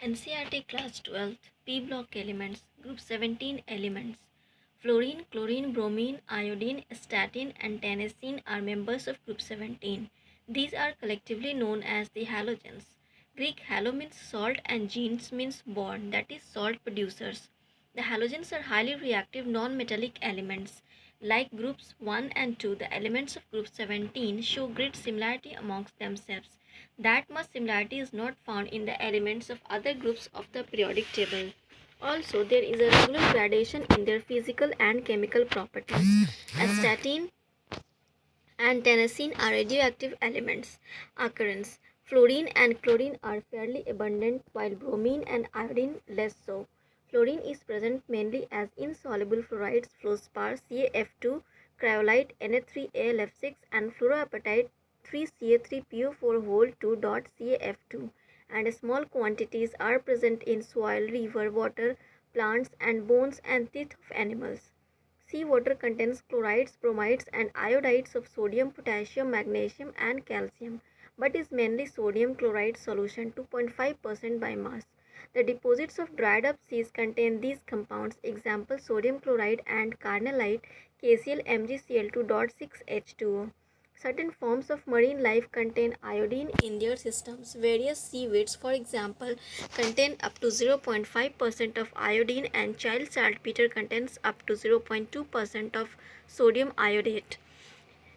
NCERT Class 12th P Block Elements Group 17 Elements. Fluorine, chlorine, bromine, iodine, statin, and tennessine are members of Group 17. These are collectively known as the halogens. Greek halo means salt and genes means born, that is salt producers. The halogens are highly reactive non-metallic elements. Like groups 1 and 2, the elements of group 17 show great similarity amongst themselves. That much similarity is not found in the elements of other groups of the periodic table. Also, there is a regular gradation in their physical and chemical properties. Astatine and tennessine are radioactive elements. Occurrence: fluorine and chlorine are fairly abundant, while bromine and iodine less so. Fluorine is present mainly as insoluble fluorides, fluorspar, CaF2, cryolite, Na3Alf6, and fluoroapatite 3Ca3PO4 2.CaF2, and small quantities are present in soil, river, water, plants, and bones and teeth of animals. Seawater contains chlorides, bromides, and iodides of sodium, potassium, magnesium, and calcium, but is mainly sodium chloride solution 2.5% by mass. The deposits of dried up seas contain these compounds, example sodium chloride and carnallite, KCl MgCl2.6H2O. Certain forms of marine life contain iodine in their systems. Various seaweeds, for example, contain up to 0.5% of iodine, and child saltpeter contains up to 0.2% of sodium iodate.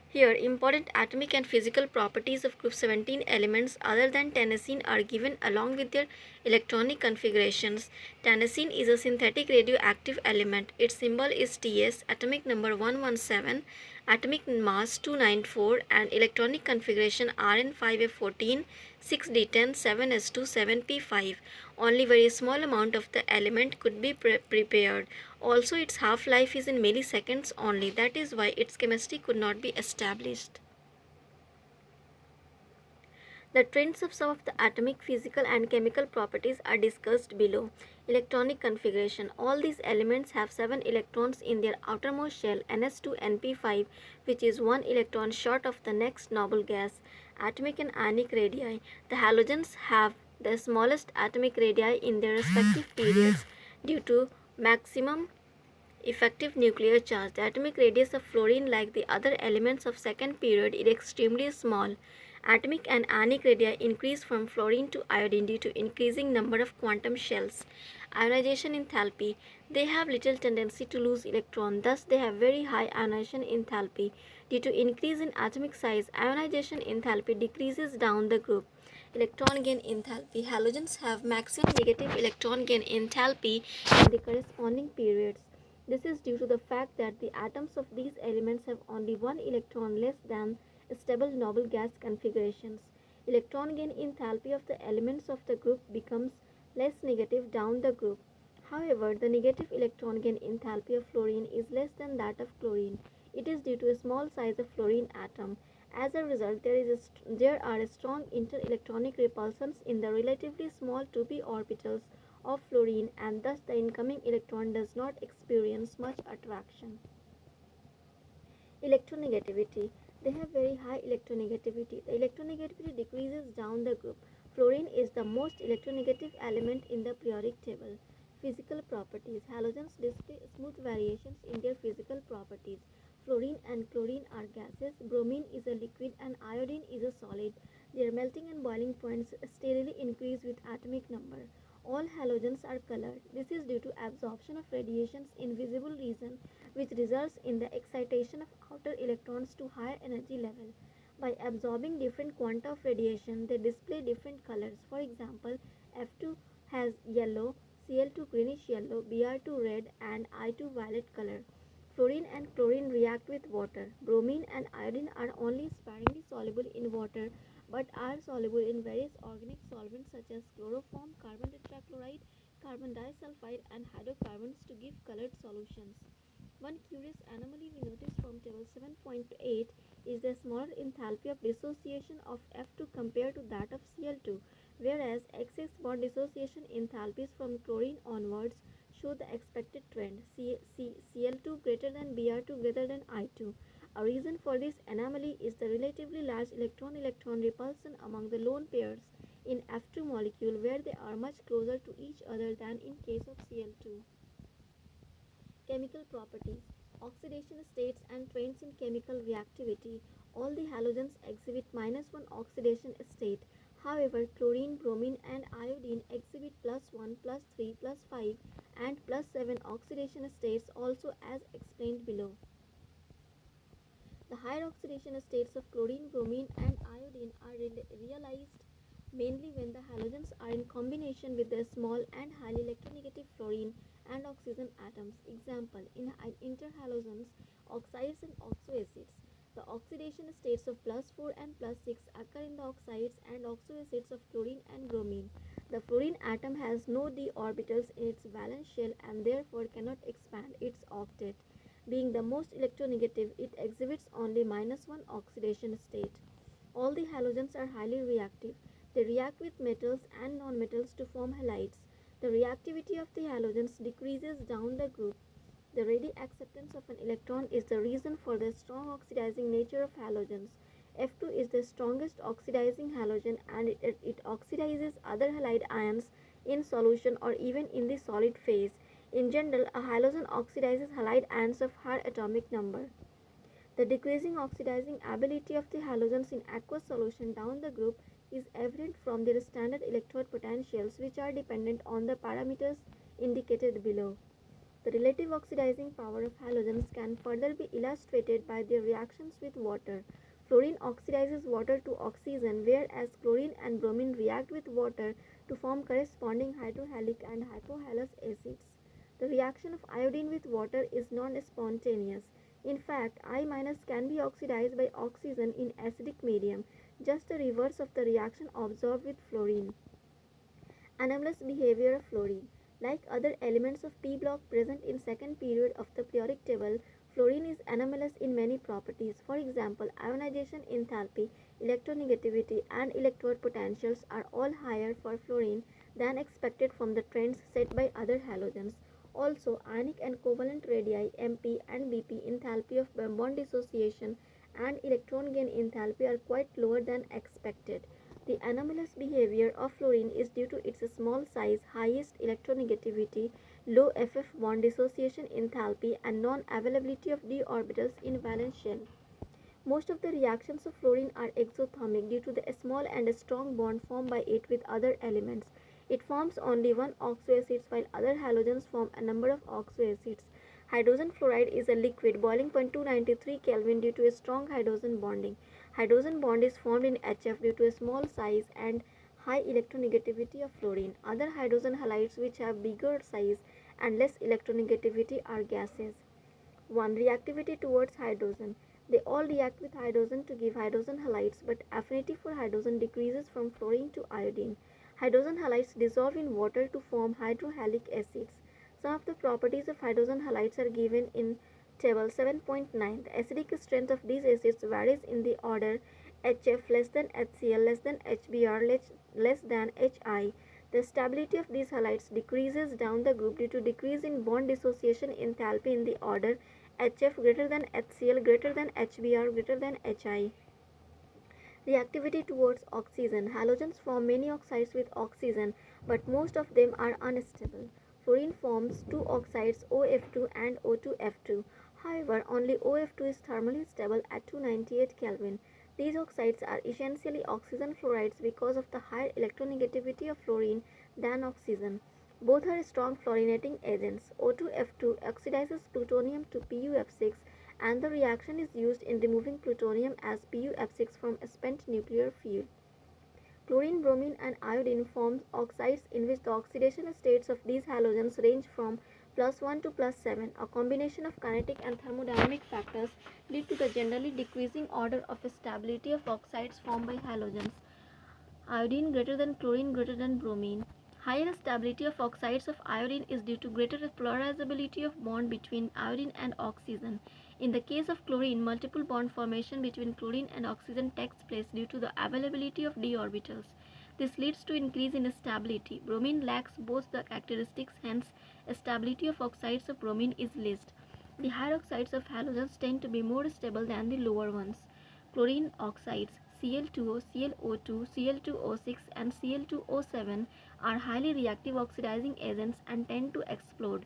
Here, important atomic and physical properties of group 17 elements other than tennessine are given along with their electronic configurations. Tennessine is a synthetic radioactive element. Its symbol is Ts, atomic number 117, atomic mass 294, and electronic configuration Rn5f14, 6d10, 7s2, 7p5. Only very small amount of the element could be prepared. Also, its half-life is in milliseconds only. That is why its chemistry could not be established. The trends of some of the atomic, physical, and chemical properties are discussed below. Electronic configuration. All these elements have 7 electrons in their outermost shell, Ns2np5, which is 1 electron short of the next noble gas. Atomic and ionic radii. The halogens have the smallest atomic radii in their respective periods due to maximum effective nuclear charge. The atomic radius of fluorine, like the other elements of second period, is extremely small. Atomic and ionic radii increase from fluorine to iodine due to increasing number of quantum shells. Ionization enthalpy. They have little tendency to lose electron, thus they have very high ionization enthalpy. Due to increase in atomic size, ionization enthalpy decreases down the group. Electron gain enthalpy. Halogens have maximum negative electron gain enthalpy in the corresponding periods. This is due to the fact that the atoms of these elements have only one electron less than stable noble gas configurations. Electron gain enthalpy of the elements of the group becomes less negative down the group. However, the negative electron gain enthalpy of fluorine is less than that of chlorine. It is due to a small size of fluorine atom. As a result, there are strong interelectronic repulsions in the relatively small 2p orbitals of fluorine, and thus the incoming electron does not experience much attraction. Electronegativity. They have very high electronegativity. The electronegativity decreases down the group. Fluorine is the most electronegative element in the periodic table. Physical properties. Halogens display smooth variations in their physical properties. Fluorine and chlorine are gases. Bromine is a liquid and iodine is a solid. Their melting and boiling points steadily increase with atomic number. All halogens are colored. This is due to absorption of radiations in visible region, which results in the excitation of outer electrons to higher energy level. By absorbing different quanta of radiation, they display different colors. For example, F2 has yellow, Cl2 greenish yellow, Br2 red, and I2 violet color. Fluorine and chlorine react with water. Bromine and iodine are only sparingly soluble in water, but are soluble in various organic solvents such as chloroform, carbon tetrachloride, carbon disulfide, and hydrocarbons to give colored solutions. One curious anomaly we notice from table 7.8 is the smaller enthalpy of dissociation of F2 compared to that of Cl2, whereas excess bond dissociation enthalpies from chlorine onwards show the expected trend, Cl2 greater than Br2 greater than I2. A reason for this anomaly is the relatively large electron-electron repulsion among the lone pairs. in F2 molecule where they are much closer to each other than in case of Cl2. Chemical properties, oxidation states and trends in chemical reactivity. All the halogens exhibit -1 oxidation state. However, chlorine, bromine, and iodine exhibit +1, +3, +5, and +7 oxidation states, also as explained below. The higher oxidation states of chlorine, bromine, and iodine are realized mainly when the halogens are in combination with the small and highly electronegative fluorine and oxygen atoms. Example, in interhalogens, oxides and oxoacids. The oxidation states of +4 and +6 occur in the oxides and oxoacids of chlorine and bromine. The fluorine atom has no d orbitals in its valence shell and therefore cannot expand its octet. Being the most electronegative, it exhibits only -1 oxidation state. All the halogens are highly reactive. They react with metals and nonmetals to form halides. The reactivity of the halogens decreases down the group. The ready acceptance of an electron is the reason for the strong oxidizing nature of halogens. F2 is the strongest oxidizing halogen and it oxidizes other halide ions in solution or even in the solid phase. In general, a halogen oxidizes halide ions of higher atomic number. The decreasing oxidizing ability of the halogens in aqueous solution down the group is evident from their standard electrode potentials, which are dependent on the parameters indicated below. The relative oxidizing power of halogens can further be illustrated by their reactions with water. Fluorine oxidizes water to oxygen, whereas chlorine and bromine react with water to form corresponding hydrohalic and hypohalous acids. The reaction of iodine with water is non-spontaneous. In fact, I- can be oxidized by oxygen in acidic medium, just the reverse of the reaction observed with fluorine. Anomalous behavior of fluorine. Like other elements of p block present in second period of the periodic table, fluorine is anomalous in many properties. For example, ionization enthalpy, electronegativity, and electrode potentials are all higher for fluorine than expected from the trends set by other halogens. Also, ionic and covalent radii MP and BP enthalpy of bond dissociation and electron gain enthalpy are quite lower than expected. The anomalous behavior of fluorine is due to its small size, highest electronegativity, low FF bond dissociation enthalpy, and non-availability of d orbitals in valence shell. Most of the reactions of fluorine are exothermic due to the small and strong bond formed by it with other elements. It forms only one oxoacids while other halogens form a number of oxoacids. Hydrogen fluoride is a liquid boiling point 293 Kelvin due to a strong hydrogen bonding. Hydrogen bond is formed in HF due to a small size and high electronegativity of fluorine. Other hydrogen halides which have bigger size and less electronegativity are gases. 1. Reactivity towards hydrogen. They all react with hydrogen to give hydrogen halides, but affinity for hydrogen decreases from fluorine to iodine. Hydrogen halides dissolve in water to form hydrohalic acids. Some of the properties of hydrogen halides are given in table 7.9. The acidic strength of these acids varies in the order HF less than HCl less than HBr less than HI. The stability of these halides decreases down the group due to decrease in bond dissociation enthalpy in the order HF greater than HCl greater than HBr greater than HI. Reactivity towards oxygen. Halogens form many oxides with oxygen, but most of them are unstable. Fluorine forms two oxides OF2 and O2F2. However, only OF2 is thermally stable at 298 Kelvin. These oxides are essentially oxygen fluorides because of the higher electronegativity of fluorine than oxygen. Both are strong fluorinating agents. O2F2 oxidizes plutonium to PuF6 and the reaction is used in removing plutonium as PuF6 from a spent nuclear fuel. Chlorine, bromine, and iodine form oxides in which the oxidation states of these halogens range from +1 to +7. A combination of kinetic and thermodynamic factors lead to the generally decreasing order of stability of oxides formed by halogens. Iodine greater than chlorine greater than bromine. Higher stability of oxides of iodine is due to greater polarizability of bond between iodine and oxygen. In the case of chlorine, multiple bond formation between chlorine and oxygen takes place due to the availability of d orbitals. This leads to increase in stability. Bromine lacks both the characteristics, hence stability of oxides of bromine is least. The higher oxides of halogens tend to be more stable than the lower ones. Chlorine oxides Cl2O, ClO2, Cl2O6 and Cl2O7 are highly reactive oxidizing agents and tend to explode.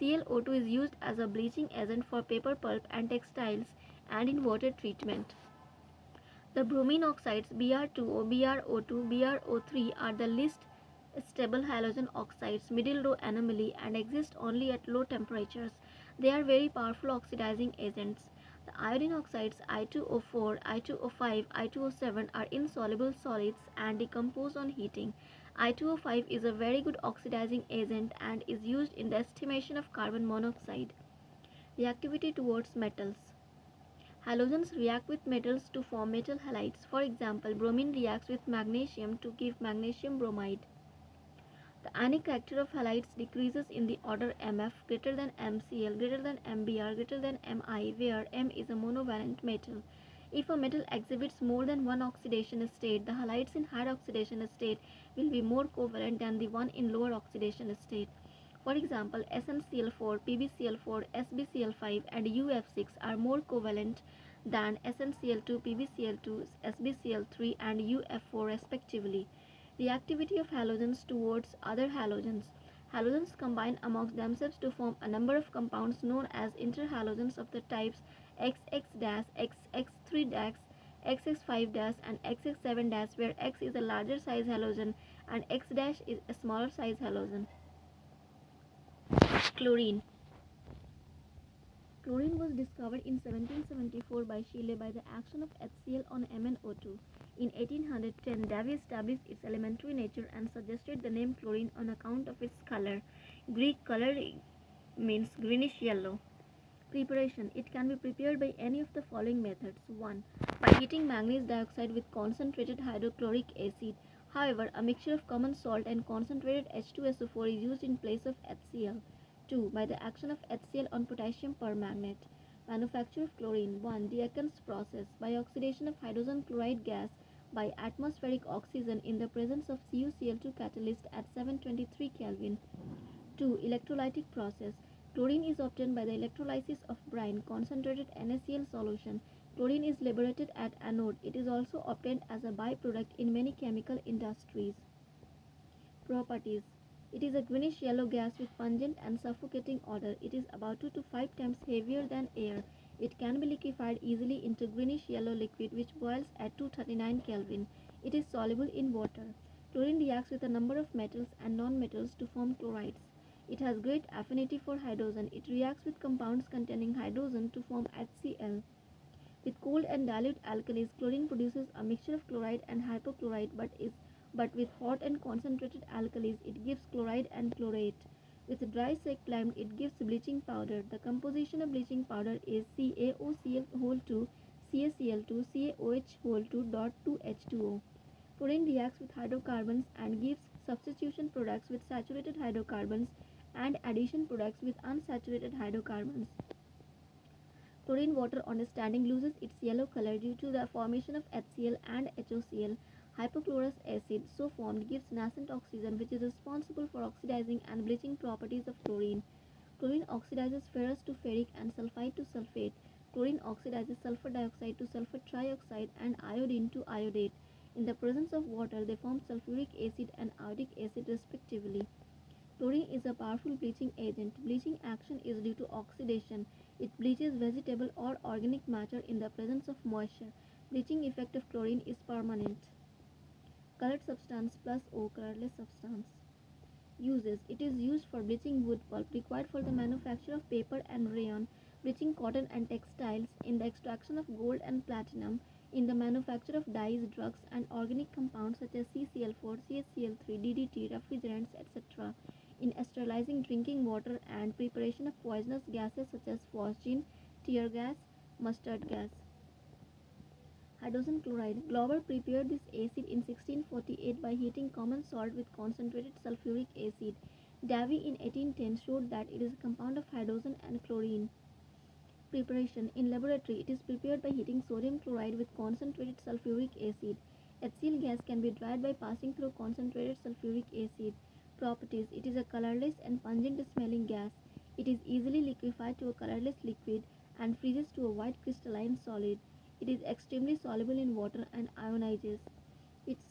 ClO2 is used as a bleaching agent for paper pulp and textiles and in water treatment. The bromine oxides Br2O, BrO2, BrO3 are the least stable halogen oxides, middle row anomaly, and exist only at low temperatures. They are very powerful oxidizing agents. The iodine oxides I2O4, I2O5, I2O7 are insoluble solids and decompose on heating. I2O5 is a very good oxidizing agent and is used in the estimation of carbon monoxide. Reactivity towards metals. Halogens react with metals to form metal halides. For example, bromine reacts with magnesium to give magnesium bromide. The ionic character of halides decreases in the order Mf greater than Mcl greater than Mbr greater than Mi, where M is a monovalent metal. If a metal exhibits more than one oxidation state, the halides in higher oxidation state will be more covalent than the one in lower oxidation state. For example, SnCl4, PbCl4, SbCl5 and UF6 are more covalent than SnCl2, PbCl2, SbCl3 and UF4 respectively. Reactivity of halogens towards other halogens. Halogens combine amongst themselves to form a number of compounds known as interhalogens of the types XX-, XX3-, XX5-, and XX7-, where X is a larger size halogen and X- is a smaller size halogen. Chlorine. Chlorine was discovered in 1774 by Chile by the action of HCl on MnO2. In 1810, Davy established its elementary nature and suggested the name chlorine on account of its color. Greek color means greenish yellow. Preparation. It can be prepared by any of the following methods. 1. By heating manganese dioxide with concentrated hydrochloric acid. However, a mixture of common salt and concentrated H2SO4 is used in place of HCl. 2. By the action of HCl on potassium permanganate. Manufacture of chlorine. 1. Dieck's process. By oxidation of hydrogen chloride gas by atmospheric oxygen in the presence of CuCl2 catalyst at 723 Kelvin. 2. Electrolytic process. Chlorine is obtained by the electrolysis of brine, concentrated NaCl solution. Chlorine is liberated at anode. It is also obtained as a byproduct in many chemical industries. Properties. It is a greenish yellow gas with pungent and suffocating odor. It is about 2 to 5 times heavier than air. It can be liquefied easily into greenish yellow liquid which boils at 239 Kelvin. It is soluble in water. Chlorine reacts with a number of metals and non-metals to form chlorides. It has great affinity for hydrogen. It reacts with compounds containing hydrogen to form HCl. With cold and dilute alkalis, chlorine produces a mixture of chloride and hypochlorite, but with hot and concentrated alkalis, it gives chloride and chlorate. With dry lime, it gives bleaching powder. The composition of bleaching powder is CaOCl2, CaCl2, CaOH2 2H2O. Chlorine reacts with hydrocarbons and gives substitution products with saturated hydrocarbons and addition products with unsaturated hydrocarbons. Chlorine water on standing loses its yellow color due to the formation of HCl and HOCl. Hypochlorous acid, so formed, gives nascent oxygen which is responsible for oxidizing and bleaching properties of chlorine. Chlorine oxidizes ferrous to ferric and sulfide to sulfate. Chlorine oxidizes sulfur dioxide to sulfur trioxide and iodine to iodate. In the presence of water, they form sulfuric acid and iodic acid respectively. Chlorine is a powerful bleaching agent. Bleaching action is due to oxidation. It bleaches vegetable or organic matter in the presence of moisture. Bleaching effect of chlorine is permanent. Colored substance plus O, colorless substance. Uses. It is used for bleaching wood pulp required for the manufacture of paper and rayon, bleaching cotton and textiles, in the extraction of gold and platinum, in the manufacture of dyes, drugs, and organic compounds such as CCl4, CaCl3, DDT, refrigerants, etc., in sterilizing drinking water and preparation of poisonous gases such as phosgene, tear gas, mustard gas. Hydrogen chloride. Glauber prepared this acid in 1648 by heating common salt with concentrated sulfuric acid. Davy in 1810 showed that it is a compound of hydrogen and chlorine. Preparation. In laboratory, it is prepared by heating sodium chloride with concentrated sulfuric acid. HCl gas can be dried by passing through concentrated sulfuric acid. Properties. It is a colorless and pungent smelling gas. It is easily liquefied to a colorless liquid and freezes to a white crystalline solid. It is extremely soluble in water and ionizes. Its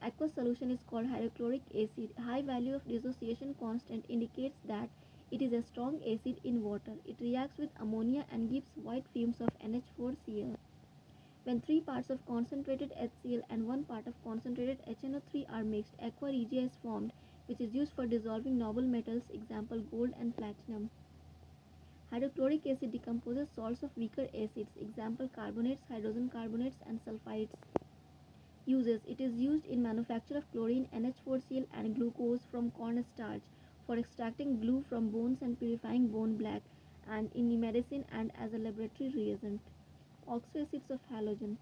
aqueous solution is called hydrochloric acid. High value of dissociation constant indicates that it is a strong acid in water. It reacts with ammonia and gives white fumes of NH4Cl. When 3 parts of concentrated HCl and 1 part of concentrated HNO3 are mixed, aqua regia is formed, which is used for dissolving noble metals, example gold and platinum. Hydrochloric acid decomposes salts of weaker acids, example carbonates, hydrogen carbonates and sulfides. Uses: it is used in manufacture of chlorine, NH4Cl and glucose from cornstarch, for extracting glue from bones and purifying bone black, and in medicine and as a laboratory reagent. Oxoacids of halogen.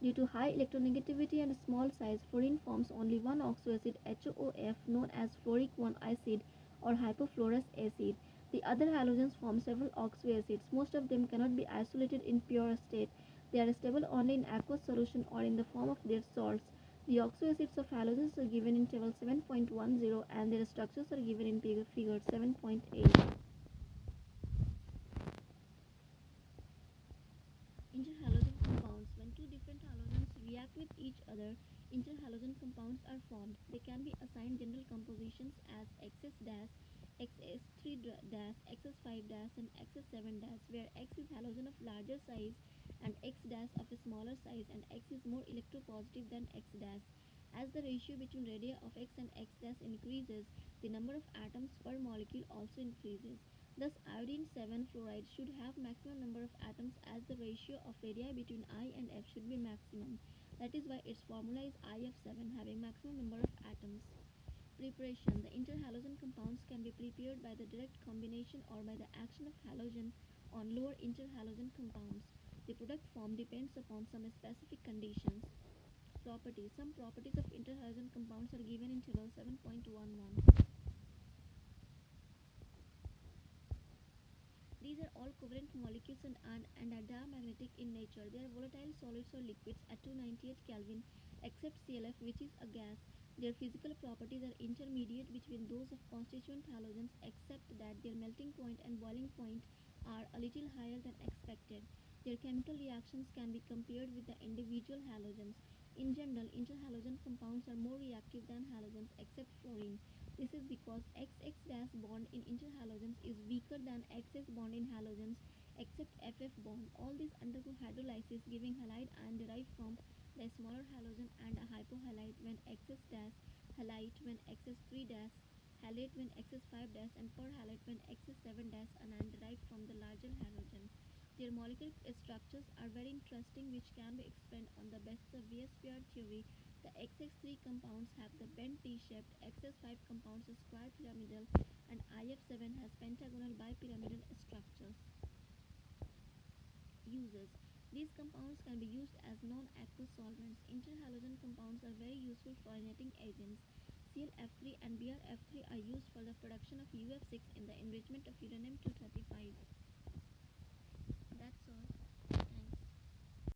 Due to high electronegativity and small size, fluorine forms only one oxoacid HOF known as fluoric 1 acid or hypofluorous acid. The other halogens form several oxoacids. Most of them cannot be isolated in pure state. They are stable only in aqueous solution or in the form of their salts. The oxoacids of halogens are given in table 7.10 and their structures are given in figure 7.8. Interhalogen compounds. When two different halogens react with each other, interhalogen compounds are formed. They can be assigned general compositions as XS-, XS3-, XS5-, and XS7-, where X is halogen of larger size and X- of a smaller size, and X is more electropositive than X-. As the ratio between radii of X and X- increases, the number of atoms per molecule also increases. Thus, iodine 7 fluoride should have maximum number of atoms as the ratio of radii between I and F should be maximum. That is why its formula is IF7, having maximum number of atoms. Preparation. The interhalogen compounds can be prepared by the direct combination or by the action of halogen on lower interhalogen compounds. The product form depends upon some specific conditions. Properties. Some properties of interhalogen compounds are given in table 7.11. These are all covalent molecules and are diamagnetic in nature. They are volatile solids or liquids at 298 Kelvin, except ClF, which is a gas. Their physical properties are intermediate between those of constituent halogens, except that their melting point and boiling point are a little higher than expected. Their chemical reactions can be compared with the individual halogens. In general, interhalogen compounds are more reactive than halogens, except fluorine. This is because XX- bond in interhalogens is weaker than XX bond in halogens, except FF bond. All these undergo hydrolysis, giving halide ion derived from the smaller halogen and a hypohalite when XS- halite when XS3- halate when XS5- and perhalate when XS7- anion derived from the larger halogen. Their molecular structures are very interesting, which can be explained on the basis of VSPR theory. The XX3 compounds have the bent T-shaped, XX5 compounds are square pyramidal, and IF7 has pentagonal bipyramidal structures. Uses: these compounds can be used as non-aqueous solvents. Interhalogen compounds are very useful fluorinating agents. ClF3 and BrF3 are used for the production of UF6 in the enrichment of uranium-235. That's all.